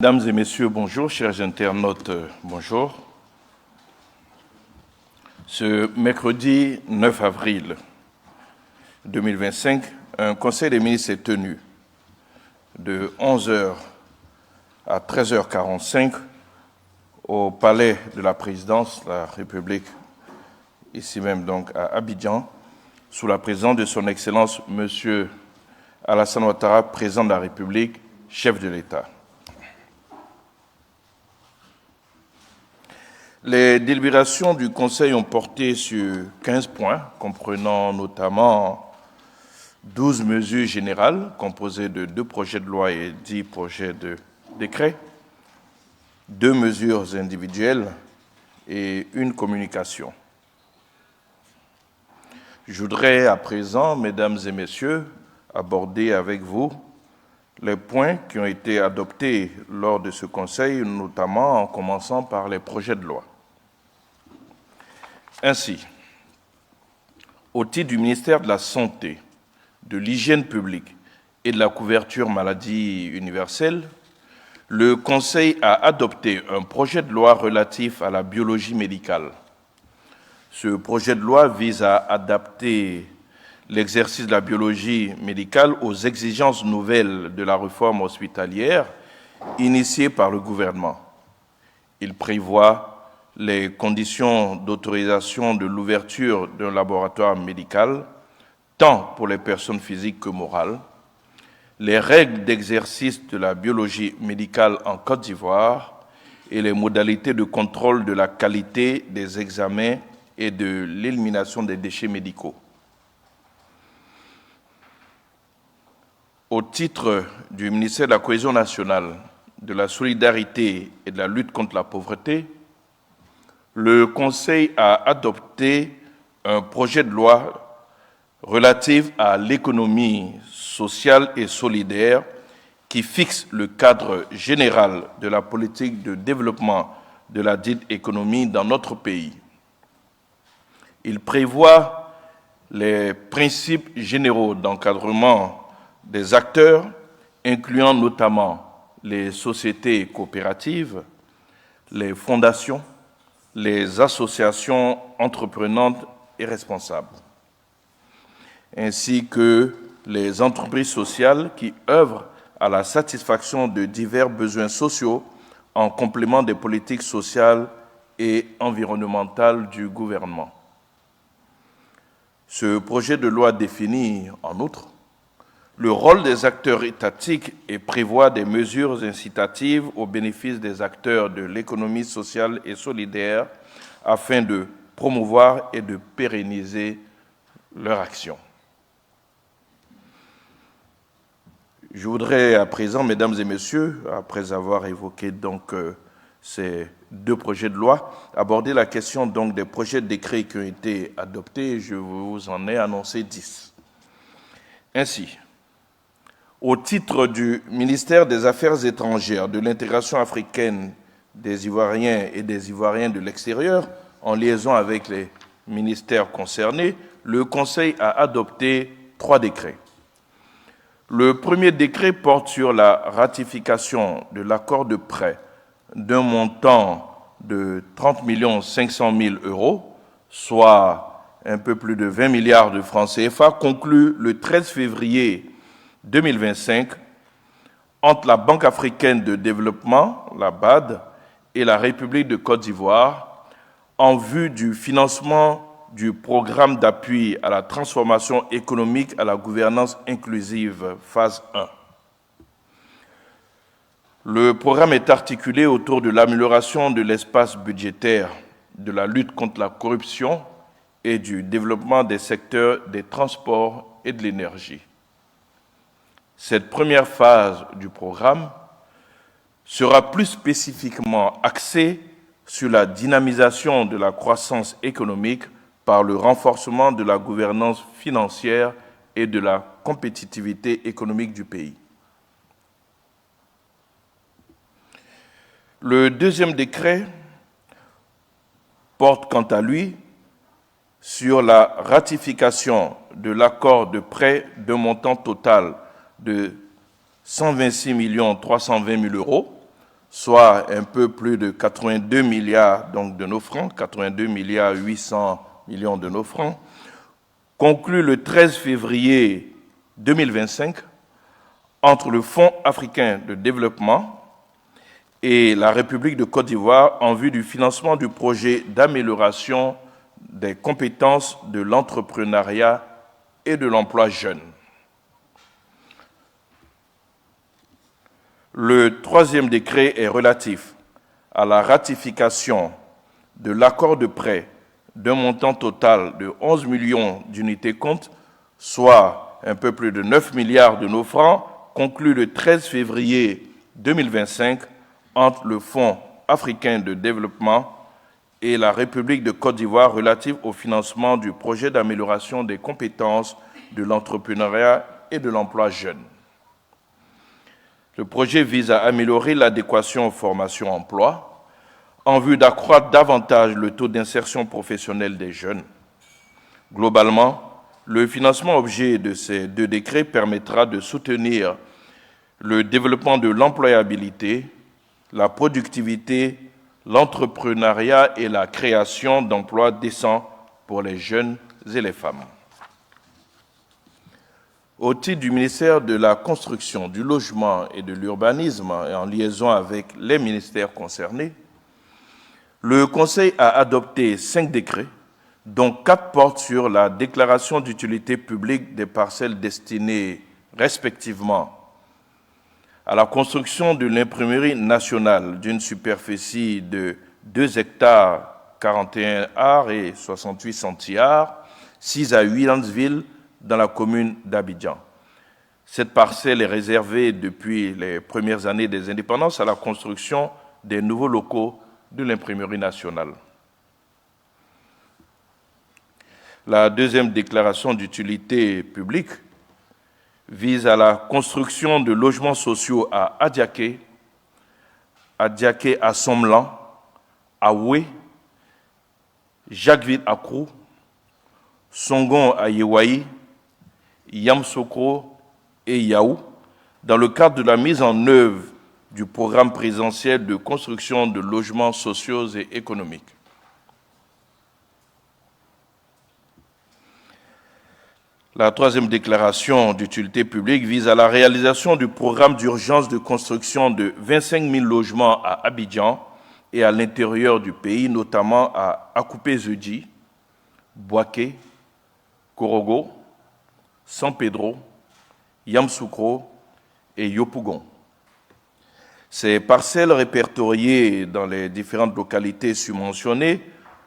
Mesdames et messieurs, bonjour, chers internautes, bonjour. Ce mercredi 9 avril 2025, un conseil des ministres est tenu de 11h à 13h45 au palais de la présidence de la République, ici même donc à Abidjan, sous la présence de son Excellence M. Alassane Ouattara, président de la République, chef de l'État. Les délibérations du Conseil ont porté sur 15 points, comprenant notamment 12 mesures générales composées de 2 projets de loi et 10 projets de décret, 2 mesures individuelles et 1 communication. Je voudrais à présent, mesdames et messieurs, aborder avec vous les points qui ont été adoptés lors de ce Conseil, notamment en commençant par les projets de loi. Ainsi, au titre du ministère de la Santé, de l'Hygiène publique et de la couverture maladie universelle, le Conseil a adopté un projet de loi relatif à la biologie médicale. Ce projet de loi vise à adapter l'exercice de la biologie médicale aux exigences nouvelles de la réforme hospitalière initiée par le gouvernement. Il prévoit les conditions d'autorisation de l'ouverture d'un laboratoire médical, tant pour les personnes physiques que morales, les règles d'exercice de la biologie médicale en Côte d'Ivoire et les modalités de contrôle de la qualité des examens et de l'élimination des déchets médicaux. Au titre du ministère de la Cohésion nationale, de la solidarité et de la lutte contre la pauvreté, le Conseil a adopté un projet de loi relatif à l'économie sociale et solidaire qui fixe le cadre général de la politique de développement de la dite économie dans notre pays. Il prévoit les principes généraux d'encadrement des acteurs, incluant notamment les sociétés coopératives, les fondations, les associations entreprenantes et responsables, ainsi que les entreprises sociales qui œuvrent à la satisfaction de divers besoins sociaux en complément des politiques sociales et environnementales du gouvernement. Ce projet de loi définit, en outre, le rôle des acteurs étatiques et prévoit des mesures incitatives au bénéfice des acteurs de l'économie sociale et solidaire afin de promouvoir et de pérenniser leur action. Je voudrais à présent, mesdames et messieurs, après avoir évoqué donc ces 2 projets de loi, aborder la question donc des projets de décret qui ont été adoptés. Je vous en ai annoncé 10. Ainsi, au titre du ministère des Affaires étrangères, de l'intégration africaine des Ivoiriens et des Ivoiriens de l'extérieur, en liaison avec les ministères concernés, le Conseil a adopté 3 décrets. Le premier décret porte sur la ratification de l'accord de prêt d'un montant de 30 500 000 €, soit un peu plus de 20 milliards de francs CFA, conclu le 13 février 2025 entre la Banque africaine de développement, la BAD, et la République de Côte d'Ivoire en vue du financement du programme d'appui à la transformation économique à la gouvernance inclusive, phase 1. Le programme est articulé autour de l'amélioration de l'espace budgétaire, de la lutte contre la corruption et du développement des secteurs des transports et de l'énergie. Cette première phase du programme sera plus spécifiquement axée sur la dynamisation de la croissance économique par le renforcement de la gouvernance financière et de la compétitivité économique du pays. Le deuxième décret porte quant à lui sur la ratification de l'accord de prêt d'un montant total de 126 320 000 €, soit un peu plus de 82 milliards donc, de nos francs, 82 milliards 800 millions de nos francs, conclu le 13 février 2025 entre le Fonds africain de développement et la République de Côte d'Ivoire en vue du financement du projet d'amélioration des compétences de l'entrepreneuriat et de l'emploi jeune. Le troisième décret est relatif à la ratification de l'accord de prêt d'un montant total de 11 millions d'unités compte, soit un peu plus de 9 milliards de nos francs, conclu le 13 février 2025 entre le Fonds africain de développement et la République de Côte d'Ivoire relative au financement du projet d'amélioration des compétences de l'entrepreneuriat et de l'emploi jeune. Le projet vise à améliorer l'adéquation formation-emploi en vue d'accroître davantage le taux d'insertion professionnelle des jeunes. Globalement, le financement objet de ces deux décrets permettra de soutenir le développement de l'employabilité, la productivité, l'entrepreneuriat et la création d'emplois décents pour les jeunes et les femmes. Au titre du ministère de la Construction, du Logement et de l'Urbanisme, et en liaison avec les ministères concernés, le Conseil a adopté 5 décrets, dont 4 portent sur la déclaration d'utilité publique des parcelles destinées respectivement à la construction de l'imprimerie nationale d'une superficie de 2 hectares 41 arts et 68 centiares, 6 à 8 Lansville, dans la commune d'Abidjan. Cette parcelle est réservée depuis les premières années des indépendances à la construction des nouveaux locaux de l'imprimerie nationale. La deuxième déclaration d'utilité publique vise à la construction de logements sociaux à Adiaké à Somlan, à Oué, Jacquesville à Krou, Songon à Yewaï, Yamsokro et Yaou, dans le cadre de la mise en œuvre du programme présidentiel de construction de logements sociaux et économiques. La troisième déclaration d'utilité publique vise à la réalisation du programme d'urgence de construction de 25 000 logements à Abidjan et à l'intérieur du pays, notamment à Akupé-Zedji, Boaké, Korogo, San Pedro, Yamsoukro et Yopougon. Ces parcelles répertoriées dans les différentes localités subventionnées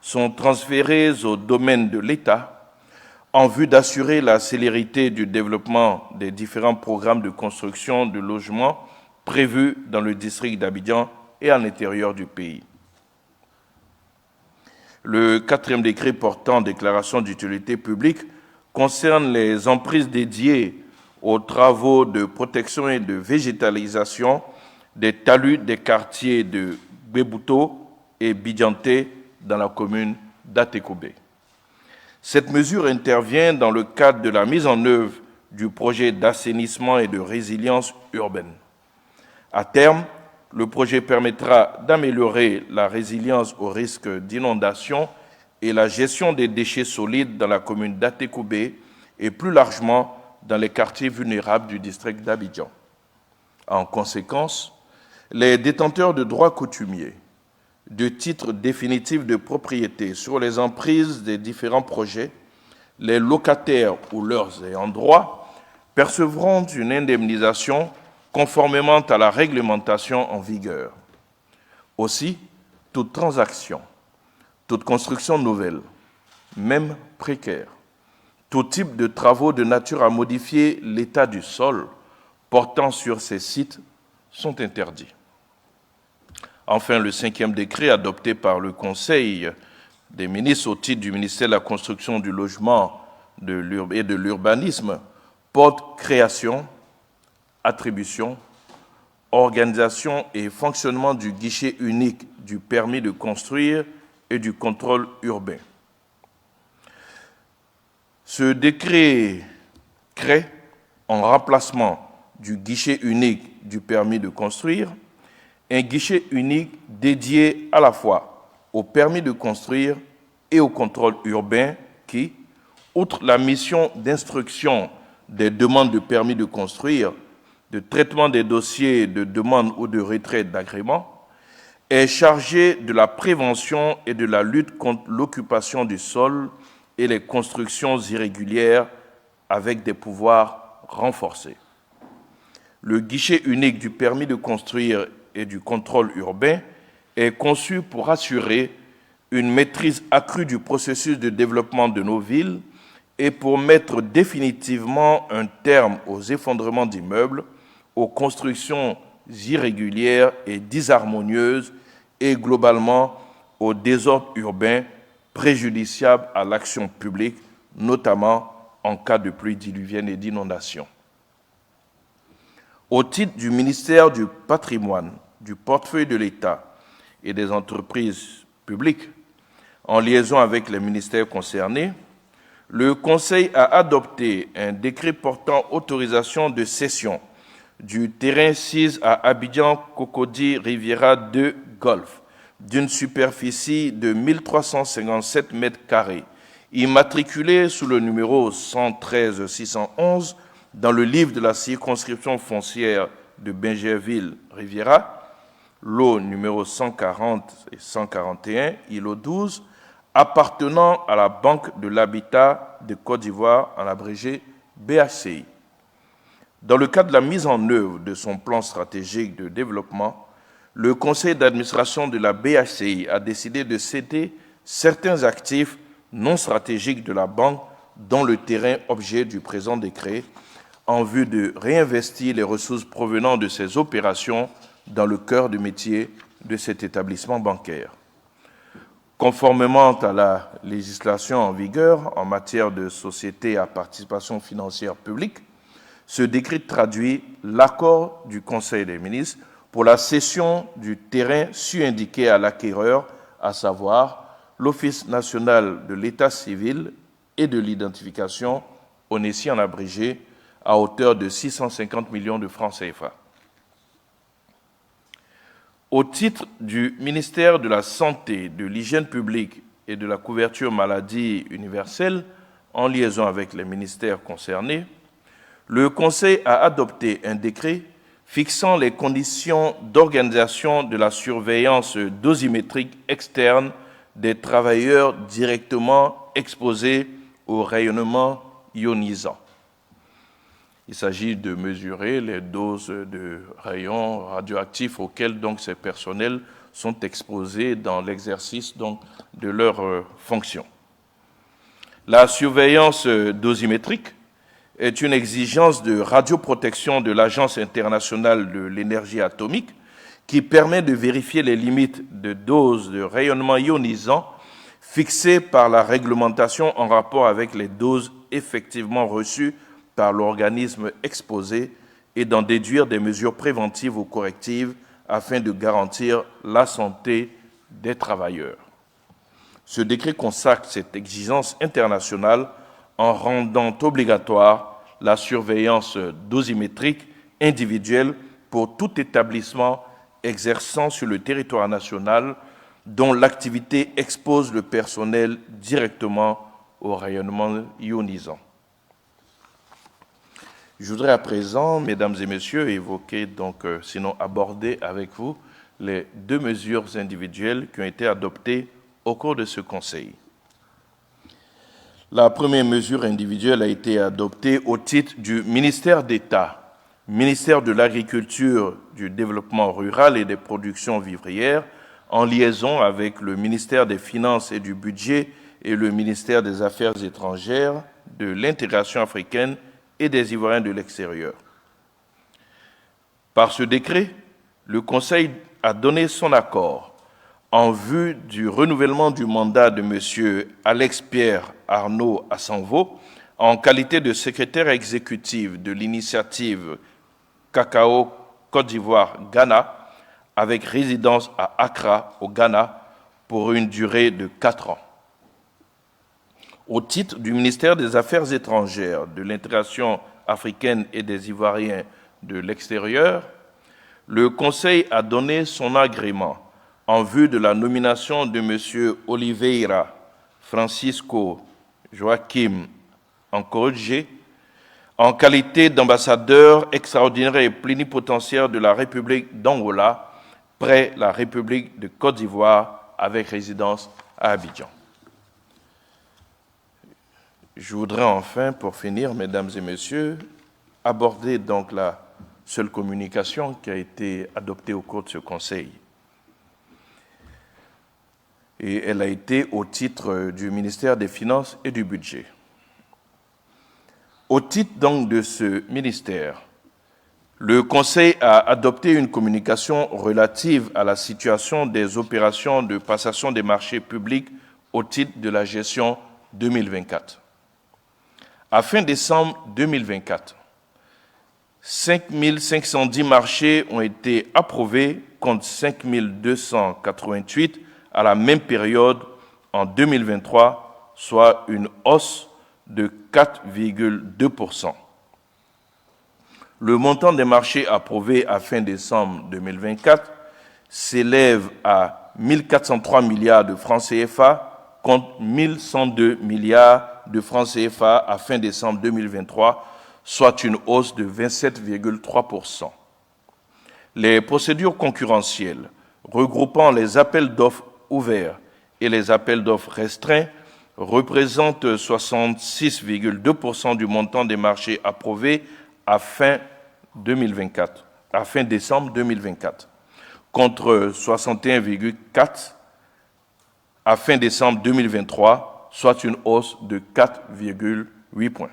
sont transférées au domaine de l'État en vue d'assurer la célérité du développement des différents programmes de construction de logements prévus dans le district d'Abidjan et à l'intérieur du pays. Le quatrième décret portant déclaration d'utilité publique concerne les emprises dédiées aux travaux de protection et de végétalisation des talus des quartiers de Gbebouto et Bidjanté dans la commune d'Atekoubé. Cette mesure intervient dans le cadre de la mise en œuvre du projet d'assainissement et de résilience urbaine. À terme, le projet permettra d'améliorer la résilience au risque d'inondation et la gestion des déchets solides dans la commune d'Atekoubé et plus largement dans les quartiers vulnérables du district d'Abidjan. En conséquence, les détenteurs de droits coutumiers, de titres définitifs de propriété sur les emprises des différents projets, les locataires ou leurs ayants droit percevront une indemnisation conformément à la réglementation en vigueur. Aussi, toute transaction, toute construction nouvelle, même précaire, tout type de travaux de nature à modifier l'état du sol portant sur ces sites sont interdits. Enfin, le cinquième décret adopté par le Conseil des ministres au titre du ministère de la Construction, du Logement et de l'Urbanisme porte création, attribution, organisation et fonctionnement du guichet unique du permis de construire et du contrôle urbain. Ce décret crée, en remplacement du guichet unique du permis de construire, un guichet unique dédié à la fois au permis de construire et au contrôle urbain qui, outre la mission d'instruction des demandes de permis de construire, de traitement des dossiers de demande ou de retrait d'agrément, est chargé de la prévention et de la lutte contre l'occupation du sol et les constructions irrégulières avec des pouvoirs renforcés. Le guichet unique du permis de construire et du contrôle urbain est conçu pour assurer une maîtrise accrue du processus de développement de nos villes et pour mettre définitivement un terme aux effondrements d'immeubles, aux constructions irrégulières et disharmonieuses et globalement au désordre urbain préjudiciable à l'action publique, notamment en cas de pluie diluvienne et d'inondation. Au titre du ministère du Patrimoine, du portefeuille de l'État et des entreprises publiques, en liaison avec les ministères concernés, le Conseil a adopté un décret portant autorisation de cession du terrain 6 à Abidjan Cocody Riviera 2 Golf, d'une superficie de 1357 mètres carrés, immatriculé sous le numéro 113 611 dans le livre de la circonscription foncière de Bingerville-Riviera, lot numéro 140 et 141, îlot 12, appartenant à la Banque de l'Habitat de Côte d'Ivoire, en abrégé BHCI. Dans le cadre de la mise en œuvre de son plan stratégique de développement, le conseil d'administration de la BHCI a décidé de céder certains actifs non stratégiques de la banque, dont le terrain objet du présent décret, en vue de réinvestir les ressources provenant de ces opérations dans le cœur du métier de cet établissement bancaire. Conformément à la législation en vigueur en matière de sociétés à participation financière publique, ce décret traduit l'accord du Conseil des ministres pour la cession du terrain su-indiqué à l'acquéreur, à savoir l'Office national de l'état civil et de l'identification, ONECI en abrégé, à hauteur de 650 millions de francs CFA. Au titre du ministère de la Santé, de l'Hygiène publique et de la couverture maladie universelle, en liaison avec les ministères concernés, le Conseil a adopté un décret fixant les conditions d'organisation de la surveillance dosimétrique externe des travailleurs directement exposés au rayonnement ionisant. Il s'agit de mesurer les doses de rayons radioactifs auxquels donc ces personnels sont exposés dans l'exercice donc de leurs fonctions. La surveillance dosimétrique est une exigence de radioprotection de l'Agence internationale de l'énergie atomique qui permet de vérifier les limites de doses de rayonnement ionisant fixées par la réglementation en rapport avec les doses effectivement reçues par l'organisme exposé et d'en déduire des mesures préventives ou correctives afin de garantir la santé des travailleurs. Ce décret consacre cette exigence internationale en rendant obligatoire la surveillance dosimétrique individuelle pour tout établissement exerçant sur le territoire national dont l'activité expose le personnel directement au rayonnement ionisant. Je voudrais à présent, mesdames et messieurs, évoquer, sinon aborder avec vous les deux mesures individuelles qui ont été adoptées au cours de ce Conseil. La première mesure individuelle a été adoptée au titre du ministère d'État, ministère de l'Agriculture, du Développement rural et des productions vivrières, en liaison avec le ministère des Finances et du Budget et le ministère des Affaires étrangères, de l'intégration africaine et des Ivoiriens de l'extérieur. Par ce décret, le Conseil a donné son accord en vue du renouvellement du mandat de M. Alex-Pierre Arnaud Assanvo en qualité de secrétaire exécutif de l'initiative Cacao Côte d'Ivoire-Ghana avec résidence à Accra, au Ghana, pour une durée de 4 ans. Au titre du ministère des Affaires étrangères, de l'intégration africaine et des Ivoiriens de l'extérieur, le Conseil a donné son agrément en vue de la nomination de M. Oliveira Francisco Joaquim Ancorge en qualité d'ambassadeur extraordinaire et plénipotentiaire de la République d'Angola près la République de Côte d'Ivoire avec résidence à Abidjan. Je voudrais enfin, pour finir, mesdames et messieurs, aborder donc la seule communication qui a été adoptée au cours de ce Conseil. Et elle a été au titre du ministère des Finances et du Budget. Au titre donc de ce ministère, le Conseil a adopté une communication relative à la situation des opérations de passation des marchés publics au titre de la gestion 2024. À fin décembre 2024, 5 510 marchés ont été approuvés contre 5 288 à la même période en 2023, soit une hausse de 4,2%. Le montant des marchés approuvés à fin décembre 2024 s'élève à 1 403 milliards de francs CFA contre 1 102 milliards de francs CFA à fin décembre 2023, soit une hausse de 27,3%. Les procédures concurrentielles regroupant les appels d'offres ouverts et les appels d'offres restreints représentent 66,2% du montant des marchés approuvés à fin décembre 2024, contre 61,4% à fin décembre 2023, soit une hausse de 4,8 points.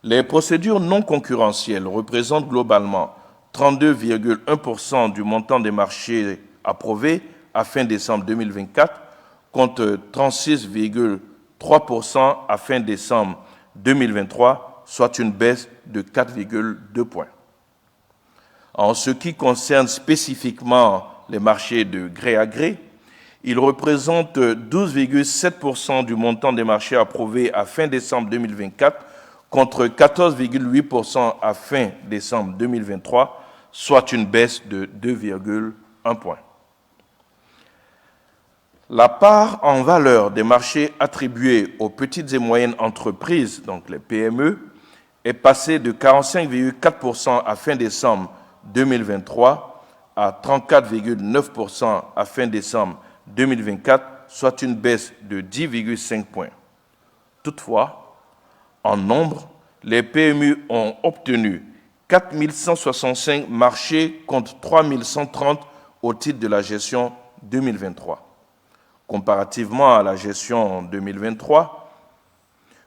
Les procédures non concurrentielles représentent globalement 32,1% du montant des marchés approuvés à fin décembre 2024, contre 36,3% à fin décembre 2023, soit une baisse de 4,2 points. En ce qui concerne spécifiquement les marchés de gré à gré, ils représentent 12,7% du montant des marchés approuvés à fin décembre 2024, contre 14,8% à fin décembre 2023, soit une baisse de 2,1 points. La part en valeur des marchés attribués aux petites et moyennes entreprises, donc les PME, est passée de 45,4% à fin décembre 2023 à 34,9% à fin décembre 2024, soit une baisse de 10,5 points. Toutefois, en nombre, les PME ont obtenu 4 165 marchés contre 3 130 au titre de la gestion 2023. Comparativement à la gestion 2023,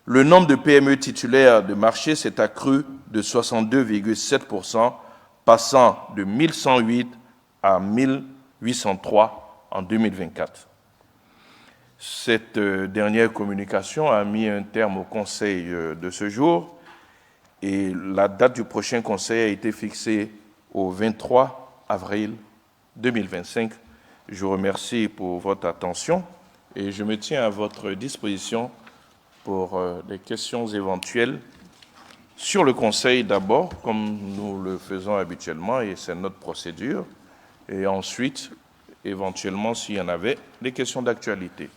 le nombre de PME titulaires de marché s'est accru de 62,7%, passant de 1108 à 1803 en 2024. Cette dernière communication a mis un terme au Conseil de ce jour et la date du prochain Conseil a été fixée au 23 avril 2025. Je vous remercie pour votre attention et je me tiens à votre disposition pour les questions éventuelles sur le Conseil d'abord, comme nous le faisons habituellement et c'est notre procédure, et ensuite, éventuellement, s'il y en avait, des questions d'actualité.